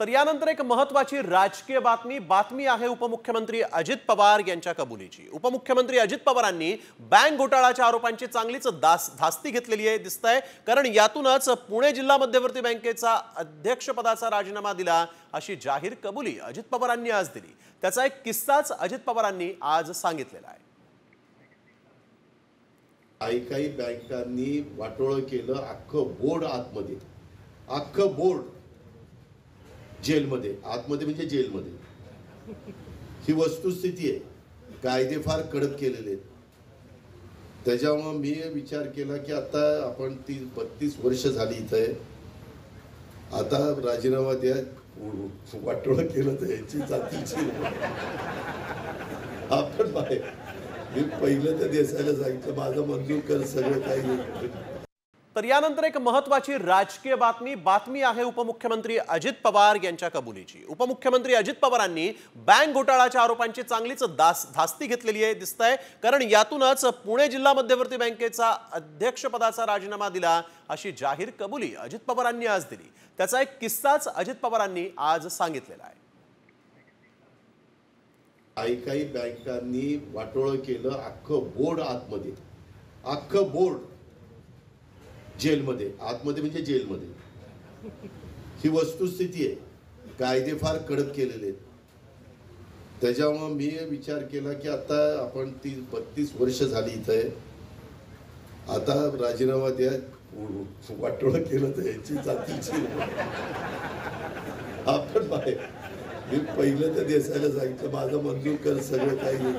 तर यानंतर एक महत्त्वाची राजकीय बातमी आहे उपमुख्यमंत्री अजित पवार यांच्या कबुलीची। उपमुख्यमंत्री अजित पवारांनी बँक घोटाळ्याच्या आरोपांची चांगलीच धास्ती घेतलेली आहे दिसतंय, कारण यातूनच पुणे जिल्हा मध्यवर्ती बँकेचा अध्यक्षपदाचा राजीनामा दिला अशी जाहीर कबुली अजित पवारांनी आज दिली। त्याचा एक किस्साच अजित पवारांनी आज सांगितलेला आहे। काही बँकांनी वाटोळ केलं, अख्खं बोर्ड आतमध्ये, अख्खं बोर्ड जेलमध्ये, आतमध्ये म्हणजे जेलमध्ये। ही वस्तुस्थिती आहे। कायदे फार कडक केलेले आहेत। त्याच्यामुळे मी विचार केला की आता आपण 32 वर्ष झाली इथे, आता राजीनामा द्या। वाटोळ केलं तर याची जातीची आपण बाहेर, मी पहिलं तर देसायला सांगितलं माझं मंजूर कर सगळं काही। तर यानंतर एक महत्त्वाची राजकीय बातमी आहे उपमुख्यमंत्री अजित पवार यांच्या कबुलीची। उपमुख्यमंत्री अजित पवारांनी बँक घोटाळ्याच्या आरोपांची चांगलीच धास्ती घेतलेली आहे दिसतंय, कारण यातूनच पुणे जिल्हा मध्यवर्ती बँकेचा अध्यक्षपदाचा राजीनामा दिला अशी जाहीर कबुली अजित पवारांनी आज दिली। त्याचा एक किस्साच अजित पवारांनी आज सांगितलेला आहे। काही बँकांनी वाटोळ केलं, अख्खं बोर्ड आतमध्ये, अख्खं बोर्ड जेलमध्ये, आतमध्ये म्हणजे जेलमध्ये। ही वस्तुस्थिती आहे। कायदे फार कडक केलेले आहेत। त्याच्यामुळे मी विचार केला की आता आपण 32 वर्ष झाली इथे, आता राजीनामा द्या। वाटोळ केलं तर याची जातीची आपण बाहेर, मी पहिलं तर देसायला सांगितलं माझं मंजूर कर सगळं काही।